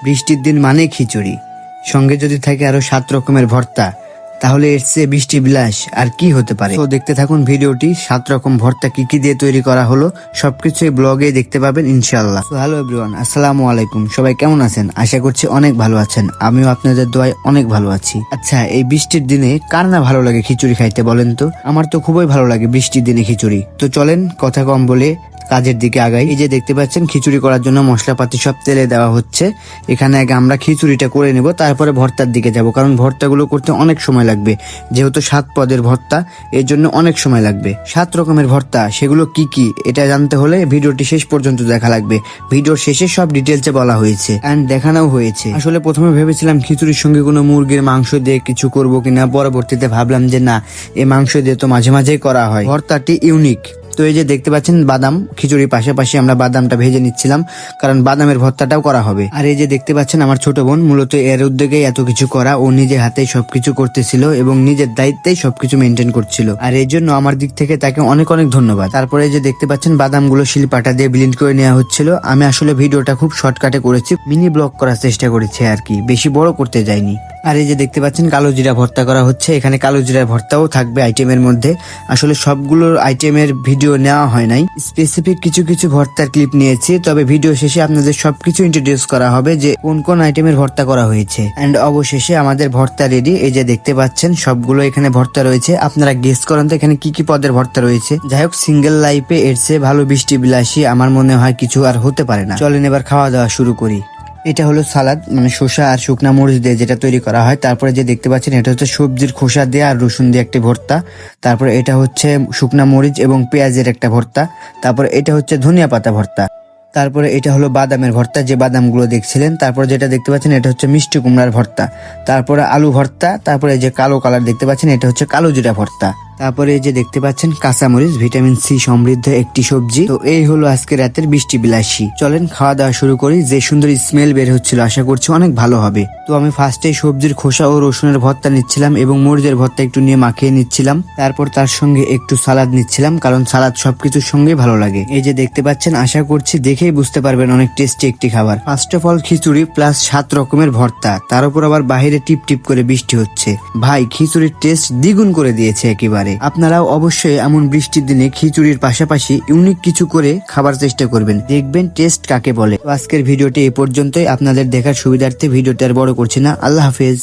বৃষ্টির দিন মানে খিচুড়ি, সঙ্গে যদি থাকে আরো 7 রকমের ভর্তা, তাহলে এর চেয়ে বৃষ্টি বিলাস আর কি হতে পারে। তো দেখতে থাকুন ভিডিওটি। 7 রকম ভর্তা কি কি দিয়ে তৈরি করা হলো সবকিছু এই ব্লগে দেখতে পাবেন ইনশাআল্লাহ। তো হ্যালো এভরিওয়ান, আসসালামু আলাইকুম। সবাই কেমন আছেন? আশা করছি অনেক ভালো আছেন। আমিও আপনাদের দোয়ায় অনেক ভালো আছি। আচ্ছা, এই বৃষ্টির দিনে কার না ভালো লাগে খিচুড়ি খাইতে বলেন তো? আমার তো খুবই ভালো লাগে বৃষ্টির দিনে খিচুড়ি। তো চলেন কথা কম বলে কাজের দিকে আগাই। এই যে দেখতে পাচ্ছেন খিচুড়ি করার জন্য মশলাপাতি সব তেলে দেওয়া হচ্ছে। এখানে আগে আমরা খিচুড়িটা করে নেব, তারপরে ভর্তার দিকে যাব, কারণ ভর্তাগুলো করতে অনেক সময় লাগবে। যেহেতু 7 পদের ভর্তা, এর জন্য অনেক সময় লাগবে। 7 রকমের ভর্তা, সেগুলো কি কি এটা জানতে হলে ভিডিওটি শেষ পর্যন্ত দেখা লাগবে। ভিডিওর শেষে সব ডিটেলসে বলা হয়েছে এন্ড দেখানোও হয়েছে। আসলে প্রথমে ভেবেছিলাম খিচুড়ির সঙ্গে কোনো মুরগির মাংস দিয়ে কিছু করব কিনা, পরবর্তীতে ভাবলাম যে না, এই মাংস দিয়ে তো মাঝে মাঝেই করা হয়। ভর্তাটি ইউনিক। তো এই যে দেখতে পাচ্ছেন বাদাম, খিচুড়ির পাশাপাশি আমরা বাদামটা ভেজে নিচ্ছিলাম, কারণ বাদামের ভর্তাটাও করা হবে। আর এই যে দেখতে পাচ্ছেন আমার ছোট বোন, মূলত এর উদ্যোগে এত কিছু করা। ও নিজে হাতেই সবকিছু করতেছিল এবং নিজের দায়িত্বেই সবকিছু মেনটেন করছিল, আর এই জন্য আমার দিক থেকে তাকে অনেক অনেক ধন্যবাদ। তারপরে যে দেখতে পাচ্ছেন বাদামগুলো শিলপাটা দিয়ে ব্লেন্ড করে নেওয়া হচ্ছিল। আমি আসলে ভিডিওটা খুব শর্টকাটে করেছি, মিনি ব্লগ করার চেষ্টা করেছি আর কি, বেশি বড় করতে যাইনি। আর এই যে দেখতে পাচ্ছেন কালো জিরা ভর্তা করা হচ্ছে। এখানে কালো জিরার ভর্তাও থাকবে আইটেমের মধ্যে। আসলে সবগুলো আইটেমের ভিডিও নেওয়া হয় নাই, স্পেসিফিক কিছু কিছু ভর্তার ক্লিপ নিয়েছি। তবে ভিডিও শেষে আপনাদের সবকিছু ইন্ট্রোডিউস করা হবে যে কোন কোন আইটেমের ভর্তা করা হয়েছে। এন্ড অবশেষে আমাদের ভর্তা রেডি। এই যে দেখতে পাচ্ছেন সবগুলো এখানে ভর্তা রয়েছে। আপনারা গেস করেন তো এখানে কি কি পদের ভর্তা রয়েছে। যাই হোক, সিঙ্গেল লাইফে এর চেয়ে ভালো বৃষ্টি বিলাসী আমার মনে হয় কিছু আর হতে পারে না। চলেন এবার খাওয়া দাওয়া শুরু করি। এটা হলো সালাদ, মানে শসা আর শুকনা মরিচ দিয়ে যেটা তৈরি করা হয়। তারপরে যে দেখতে পাচ্ছেন এটা হচ্ছে সবজির খোসা দিয়ে আর রসুন দিয়ে একটা ভর্তা। তারপরে এটা হচ্ছে শুকনা মরিচ এবং পেঁয়াজের একটা ভর্তা। তারপরে এটা হচ্ছে ধনিয়া পাতা ভর্তা। তারপরে এটা হলো বাদামের ভর্তা, যে বাদামগুলো দেখছিলেন। তারপরে যেটা দেখতে পাচ্ছেন এটা হচ্ছে মিষ্টি কুমড়ার ভর্তা। তারপরে আলু ভর্তা। তারপরে যে কালো কালার দেখতে পাচ্ছেন এটা হচ্ছে কালো জিরা ভর্তা। তারপরে এই যে দেখতে পাচ্ছেন কাঁচামরিচ, ভিটামিন সি সমৃদ্ধ একটি সবজি। তো এই হলো আজকে রাতের বৃষ্টি বিলাসী। চলেন খাওয়া দাওয়া শুরু করি। যে সুন্দর স্মেল বের হচ্ছিল, আশা করছি অনেক ভালো হবে। তো আমি ফার্স্টে সবজির খোসা ও রসুনের ভর্তা নিচ্ছিলাম এবং মরিচের ভর্তা একটু নিয়ে মাখিয়ে নিচ্ছিলাম। তারপর তার সঙ্গে একটু সালাদ নিচ্ছিলাম, কারণ সালাদ সবকিছুর সঙ্গে ভালো লাগে। এই যে দেখতে পাচ্ছেন, আশা করছি দেখেই বুঝতে পারবেন অনেক টেস্টি একটি খাবার। First of all khichuri plus 7 রকমের ভর্তা, তার উপর আবার বাহিরে টিপ টিপ করে বৃষ্টি হচ্ছে। ভাই, খিচুড়ির টেস্ট দ্বিগুণ করে দিয়েছে একেবারে। আপনারাও অবশ্যই এমন বৃষ্টির দিনে খিচুড়ির পাশাপাশি ইউনিক কিছু করে খাবার চেষ্টা করবেন, দেখবেন টেস্ট কাকে বলে। আজকের ভিডিওটি এই পর্যন্তই। আপনাদের দেখার সুবিধার্থে ভিডিওটি আর বড় করছি না। আল্লাহ হাফেজ।